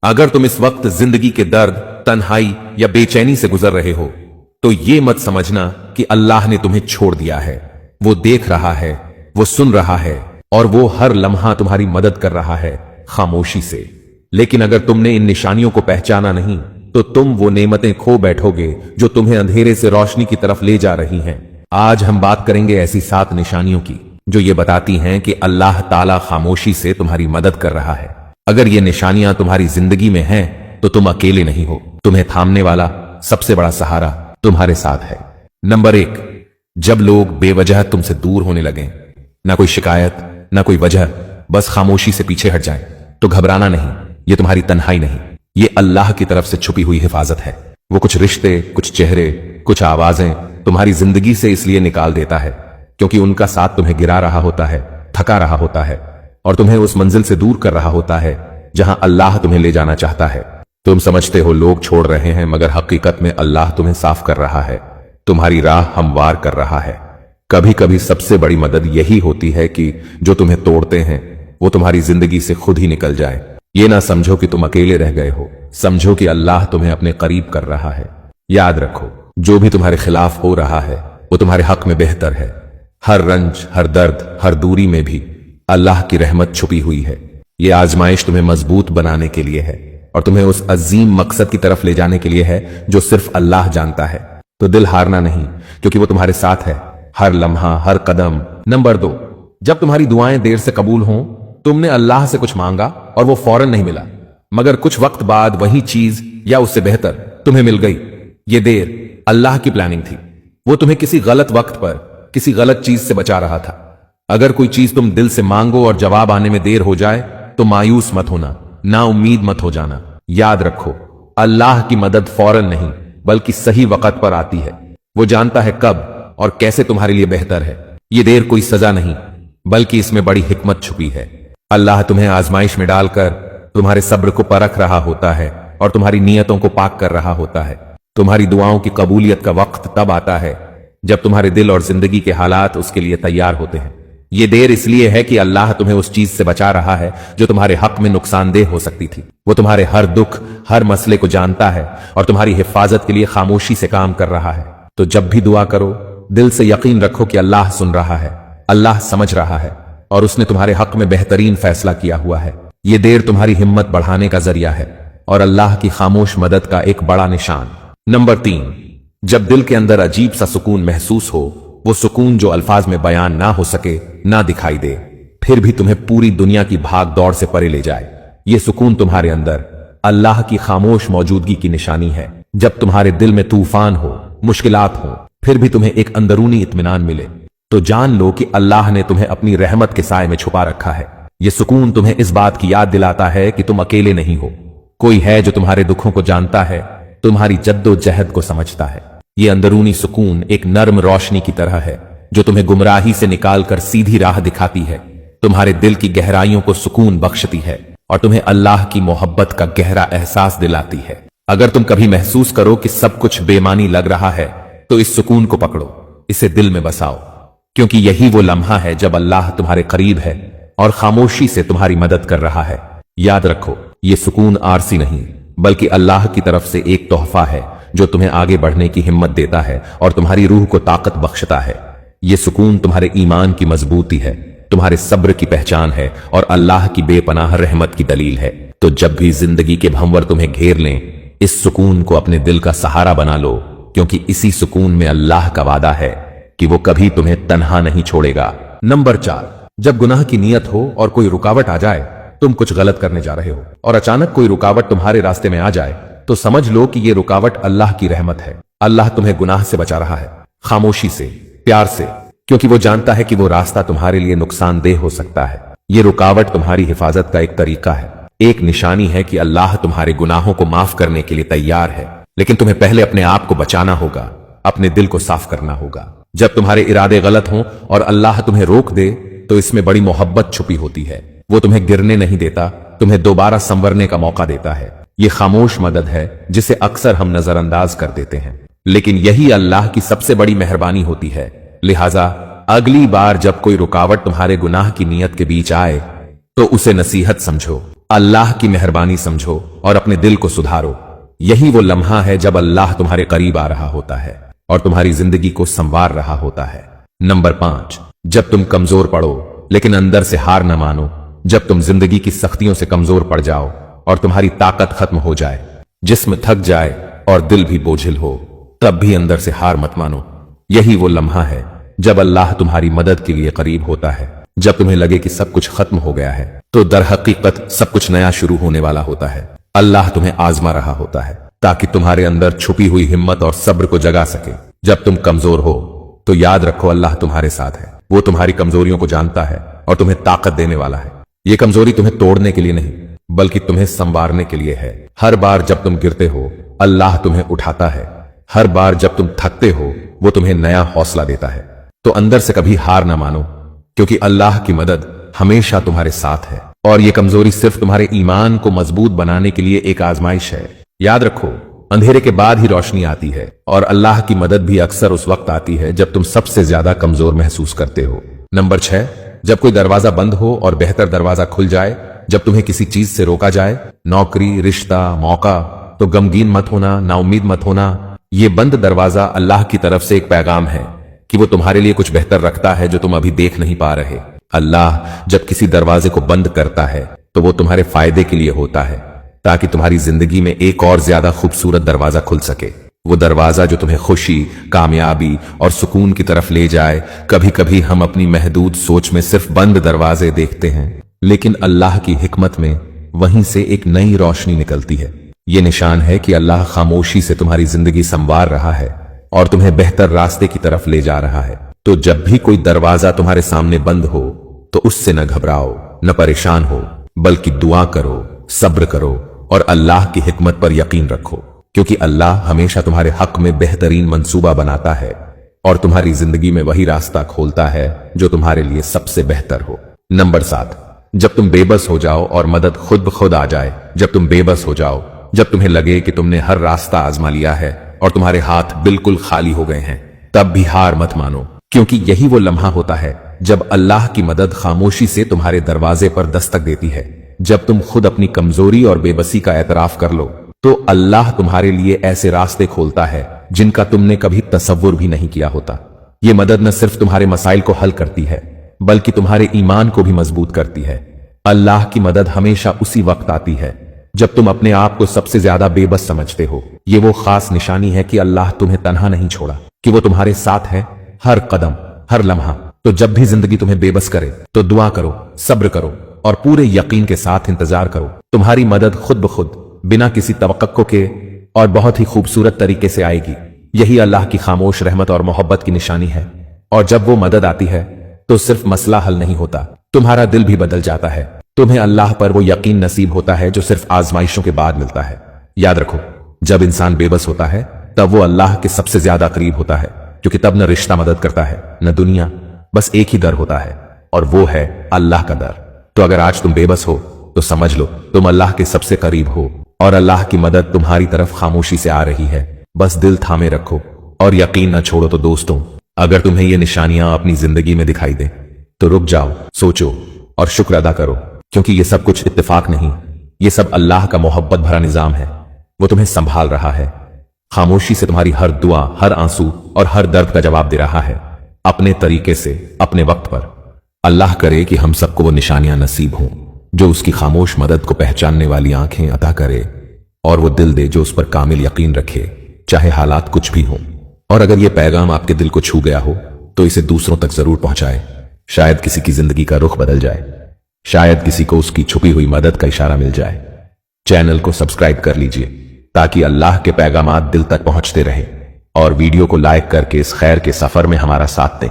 अगर तुम इस वक्त जिंदगी के दर्द, तन्हाई या बेचैनी से गुजर रहे हो तो ये मत समझना कि अल्लाह ने तुम्हें छोड़ दिया है। वो देख रहा है, वो सुन रहा है और वो हर लम्हा तुम्हारी मदद कर रहा है खामोशी से। लेकिन अगर तुमने इन निशानियों को पहचाना नहीं तो तुम वो नेमतें खो बैठोगे जो तुम्हें अंधेरे से रोशनी की तरफ ले जा रही हैं। आज हम बात करेंगे ऐसी 7 निशानियों की जो ये बताती हैं कि अल्लाह ताला खामोशी से तुम्हारी मदद कर रहा है। अगर ये निशानियां तुम्हारी जिंदगी में हैं तो तुम अकेले नहीं हो। तुम्हें थामने वाला सबसे बड़ा सहारा तुम्हारे साथ है। नंबर 1, जब लोग बेवजह तुमसे दूर होने लगें, ना कोई शिकायत, ना कोई वजह, बस खामोशी से पीछे हट जाएं, तो घबराना नहीं। ये तुम्हारी तन्हाई नहीं, ये अल्लाह की तरफ से छुपी हुई हिफाजत है। वो कुछ रिश्ते, कुछ चेहरे, कुछ आवाजें तुम्हारी जिंदगी से इसलिए निकाल देता है क्योंकि उनका साथ तुम्हें गिरा रहा होता है, थका रहा होता है और तुम्हें उस मंजिल से दूर कर रहा होता है जहां अल्लाह तुम्हें ले जाना चाहता है। तुम समझते हो लोग छोड़ रहे हैं, मगर हकीकत में अल्लाह तुम्हें साफ कर रहा है, तुम्हारी राह हमवार कर रहा है। कभी कभी सबसे बड़ी मदद यही होती है कि जो तुम्हें तोड़ते हैं वो तुम्हारी जिंदगी से खुद ही निकल जाए। ये ना समझो कि तुम अकेले रह गए हो, समझो कि अल्लाह तुम्हें अपने करीब कर रहा है। याद रखो, जो भी तुम्हारे खिलाफ हो रहा है वो तुम्हारे हक में बेहतर है। हर रंज, हर दर्द, हर दूरी में भी अल्लाह की रहमत छुपी हुई है। ये आजमाइश तुम्हें मजबूत बनाने के लिए है और तुम्हें उस अजीम मकसद की तरफ ले जाने के लिए है जो सिर्फ अल्लाह जानता है। तो दिल हारना नहीं, क्योंकि वो तुम्हारे साथ है हर लम्हा, हर कदम। नंबर 2, जब तुम्हारी दुआएं देर से कबूल हों, तुमने अल्लाह से कुछ मांगा और वो फौरन नहीं मिला, मगर कुछ वक्त बाद वही चीज या उससे बेहतर तुम्हें मिल गई। ये देर अल्लाह की प्लानिंग थी। वो तुम्हें किसी गलत वक्त पर किसी गलत चीज से बचा रहा था। अगर कोई चीज तुम दिल से मांगो और जवाब आने में देर हो जाए तो मायूस मत होना, ना उम्मीद मत हो जाना। याद रखो, अल्लाह की मदद फौरन नहीं बल्कि सही वक्त पर आती है। वो जानता है कब और कैसे तुम्हारे लिए बेहतर है। ये देर कोई सजा नहीं बल्कि इसमें बड़ी हिकमत छुपी है। अल्लाह तुम्हें आजमाइश में डालकर तुम्हारे सब्र को परख रहा होता है और तुम्हारी नीयतों को पाक कर रहा होता है। तुम्हारी दुआओं की कबूलियत का वक्त तब आता है जब तुम्हारे दिल और जिंदगी के हालात उसके लिए तैयार होते हैं। ये देर इसलिए है कि अल्लाह तुम्हें उस चीज से बचा रहा है जो तुम्हारे हक में नुकसानदेह हो सकती थी। वो तुम्हारे हर दुख, हर मसले को जानता है और तुम्हारी हिफाजत के लिए खामोशी से काम कर रहा है। तो जब भी दुआ करो, दिल से यकीन रखो कि अल्लाह सुन रहा है, अल्लाह समझ रहा है और उसने तुम्हारे हक में बेहतरीन फैसला किया हुआ है। ये देर तुम्हारी हिम्मत बढ़ाने का जरिया है और अल्लाह की खामोश मदद का एक बड़ा निशान। नंबर 3, जब दिल के अंदर अजीब सा सुकून महसूस हो, वो सुकून जो अल्फाज में बयान ना हो सके, ना दिखाई दे, फिर भी तुम्हें पूरी दुनिया की भाग दौड़ से परे ले जाए। ये सुकून तुम्हारे अंदर अल्लाह की खामोश मौजूदगी की निशानी है। जब तुम्हारे दिल में तूफान हो, मुश्किलात हो, फिर भी तुम्हें एक अंदरूनी इत्मीनान मिले, तो जान लो कि अल्लाह ने तुम्हें अपनी रहमत के साए में छुपा रखा है। ये सुकून तुम्हें इस बात की याद दिलाता है कि तुम अकेले नहीं हो। कोई है जो तुम्हारे दुखों को जानता है, तुम्हारी जद्दोजहद को समझता है। ये अंदरूनी सुकून एक नर्म रोशनी की तरह है जो तुम्हें गुमराही से निकालकर सीधी राह दिखाती है, तुम्हारे दिल की गहराइयों को सुकून बख्शती है और तुम्हें अल्लाह की मोहब्बत का गहरा एहसास दिलाती है। अगर तुम कभी महसूस करो कि सब कुछ बेमानी लग रहा है तो इस सुकून को पकड़ो, इसे दिल में बसाओ, क्योंकि यही वो लम्हा है जब अल्लाह तुम्हारे करीब है और खामोशी से तुम्हारी मदद कर रहा है। याद रखो, ये सुकून आरसी नहीं बल्कि अल्लाह की तरफ से एक तोहफा है जो तुम्हें आगे बढ़ने की हिम्मत देता है और तुम्हारी रूह को ताकत बख्शता है। ये सुकून तुम्हारे ईमान की मजबूती है, तुम्हारे सब्र की पहचान है और अल्लाह की बेपनाह रहमत की दलील है। तो जब भी जिंदगी के भंवर तुम्हें घेर लें, इस सुकून को अपने दिल का सहारा बना लो, क्योंकि इसी सुकून में अल्लाह का वादा है कि वो कभी तुम्हें तन्हा नहीं छोड़ेगा। नंबर 4, जब गुनाह की नीयत हो और कोई रुकावट आ जाए, तुम कुछ गलत करने जा रहे हो और अचानक कोई रुकावट तुम्हारे रास्ते में आ जाए, तो समझ लो कि ये रुकावट अल्लाह की रहमत है। अल्लाह तुम्हें गुनाह से बचा रहा है, खामोशी से, प्यार से, क्योंकि वो जानता है कि वो रास्ता तुम्हारे लिए नुकसानदेह हो सकता है। ये रुकावट तुम्हारी हिफाजत का एक तरीका है, एक निशानी है कि अल्लाह तुम्हारे गुनाहों को माफ करने के लिए तैयार है। लेकिन तुम्हें पहले अपने आप को बचाना होगा, अपने दिल को साफ करना होगा। जब तुम्हारे इरादे गलत हों और अल्लाह तुम्हें रोक दे तो इसमें बड़ी मोहब्बत छुपी होती है। वो तुम्हें गिरने नहीं देता, तुम्हें दोबारा संवरने का मौका देता है। ये खामोश मदद है जिसे अक्सर हम नजरअंदाज कर देते हैं, लेकिन यही अल्लाह की सबसे बड़ी मेहरबानी होती है। लिहाजा अगली बार जब कोई रुकावट तुम्हारे गुनाह की नीयत के बीच आए तो उसे नसीहत समझो, अल्लाह की मेहरबानी समझो और अपने दिल को सुधारो। यही वो लम्हा है जब अल्लाह तुम्हारे करीब आ रहा होता है और तुम्हारी जिंदगी को संवार रहा होता है। नंबर 5, जब तुम कमजोर पड़ो लेकिन अंदर से हार न मानो। जब तुम जिंदगी की सख्तियों से कमजोर पड़ जाओ और तुम्हारी ताकत खत्म हो जाए, जिस्म थक जाए और दिल भी बोझिल हो, तब भी अंदर से हार मत मानो। यही वो लम्हा है जब अल्लाह तुम्हारी मदद के लिए करीब होता है। जब तुम्हें लगे कि सब कुछ खत्म हो गया है, तो दर हकीकत सब कुछ नया शुरू होने वाला होता है। अल्लाह तुम्हें आजमा रहा होता है ताकि तुम्हारे अंदर छुपी हुई हिम्मत और सब्र को जगा सके। जब तुम कमजोर हो तो याद रखो अल्लाह तुम्हारे साथ है। वो तुम्हारी कमजोरियों को जानता है और तुम्हें ताकत देने वाला है। ये कमजोरी तुम्हें तोड़ने के लिए नहीं बल्कि तुम्हें संवारने के लिए है। हर बार जब तुम गिरते हो अल्लाह तुम्हें उठाता है। हर बार जब तुम थकते हो वो तुम्हें नया हौसला देता है। तो अंदर से कभी हार ना मानो, क्योंकि अल्लाह की मदद हमेशा तुम्हारे साथ है। और ये कमजोरी सिर्फ तुम्हारे ईमान को मजबूत बनाने के लिए एक आजमाइश है। याद रखो, अंधेरे के बाद ही रोशनी आती है और अल्लाह की मदद भी अक्सर उस वक्त आती है जब तुम सबसे ज्यादा कमजोर महसूस करते हो। नंबर 6, जब कोई दरवाजा बंद हो और बेहतर दरवाजा खुल जाए। जब तुम्हें किसी चीज से रोका जाए, नौकरी, रिश्ता, मौका, तो गमगीन मत होना, नाउम्मीद मत होना। ये बंद दरवाजा अल्लाह की तरफ से एक पैगाम है कि वो तुम्हारे लिए कुछ बेहतर रखता है जो तुम अभी देख नहीं पा रहे। अल्लाह जब किसी दरवाजे को बंद करता है तो वो तुम्हारे फायदे के लिए होता है, ताकि तुम्हारी जिंदगी में एक और ज्यादा खूबसूरत दरवाजा खुल सके। वो दरवाजा जो तुम्हें खुशी, कामयाबी और सुकून की तरफ ले जाए। कभी कभी हम अपनी महदूद सोच में सिर्फ बंद दरवाजे देखते हैं, लेकिन अल्लाह की हिकमत में वहीं से एक नई रोशनी निकलती है। ये निशान है कि अल्लाह खामोशी से तुम्हारी जिंदगी संवार रहा है और तुम्हें बेहतर रास्ते की तरफ ले जा रहा है। तो जब भी कोई दरवाजा तुम्हारे सामने बंद हो तो उससे न घबराओ, न परेशान हो, बल्कि दुआ करो, सब्र करो और अल्लाह की हिकमत पर यकीन रखो, क्योंकि अल्लाह हमेशा तुम्हारे हक में बेहतरीन मंसूबा बनाता है और तुम्हारी जिंदगी में वही रास्ता खोलता है जो तुम्हारे लिए सबसे बेहतर हो। नंबर 7, जब तुम बेबस हो जाओ और मदद खुद ब खुद आ जाए। जब तुम बेबस हो जाओ, जब तुम्हें लगे कि तुमने हर रास्ता आजमा लिया है और तुम्हारे हाथ बिल्कुल खाली हो गए हैं, तब भी हार मत मानो, क्योंकि यही वो लम्हा होता है जब अल्लाह की मदद खामोशी से तुम्हारे दरवाजे पर दस्तक देती है। जब तुम खुद अपनी कमजोरी और बेबसी का एतराफ कर लो तो अल्लाह तुम्हारे लिए ऐसे रास्ते खोलता है जिनका तुमने कभी तसव्वुर भी नहीं किया होता। ये मदद न सिर्फ तुम्हारे मसाइल को हल करती है बल्कि तुम्हारे ईमान को भी मजबूत करती है। अल्लाह की मदद हमेशा उसी वक्त आती है जब तुम अपने आप को सबसे ज्यादा बेबस समझते हो। ये वो खास निशानी है कि अल्लाह तुम्हें तन्हा नहीं छोड़ा, कि वो तुम्हारे साथ है हर कदम, हर लम्हा। तो जब भी जिंदगी तुम्हें बेबस करे तो दुआ करो, सब्र करो और पूरे यकीन के साथ इंतजार करो। तुम्हारी मदद खुद ब खुद, बिना किसी तवक्को के और बहुत ही खूबसूरत तरीके से आएगी। यही अल्लाह की खामोश रहमत और मोहब्बत की निशानी है। और जब वो मदद आती है तो सिर्फ मसला हल नहीं होता, तुम्हारा दिल भी बदल जाता है। तुम्हें अल्लाह पर वो यकीन नसीब होता है जो सिर्फ आजमाइशों के बाद मिलता है। याद रखो, जब इंसान बेबस होता है तब वो अल्लाह के सबसे ज्यादा करीब होता है, क्योंकि तब न रिश्ता मदद करता है न दुनिया, बस एक ही दर होता है और वो है अल्लाह का दर। तो अगर आज तुम बेबस हो तो समझ लो तुम अल्लाह के सबसे करीब हो और अल्लाह की मदद तुम्हारी तरफ खामोशी से आ रही है। बस दिल थामे रखो और यकीन न छोड़ो। तो दोस्तों, अगर तुम्हें ये निशानियां अपनी जिंदगी में दिखाई दे तो रुक जाओ, सोचो और शुक्र अदा करो, क्योंकि ये सब कुछ इत्तेफाक नहीं, ये सब अल्लाह का मोहब्बत भरा निजाम है। वो तुम्हें संभाल रहा है, खामोशी से तुम्हारी हर दुआ, हर आंसू और हर दर्द का जवाब दे रहा है, अपने तरीके से, अपने वक्त पर। अल्लाह करे कि हम सबको वो निशानियां नसीब हों जो उसकी खामोश मदद को पहचानने वाली आंखें अता करे, और वो दिल दे जो उस पर कामिल यकीन रखे, चाहे हालात कुछ भी हों। और अगर ये पैगाम आपके दिल को छू गया हो तो इसे दूसरों तक जरूर पहुंचाएं। शायद किसी की जिंदगी का रुख बदल जाए, शायद किसी को उसकी छुपी हुई मदद का इशारा मिल जाए। चैनल को सब्सक्राइब कर लीजिए ताकि अल्लाह के पैगामात दिल तक पहुंचते रहे, और वीडियो को लाइक करके इस खैर के सफर में हमारा साथ दें।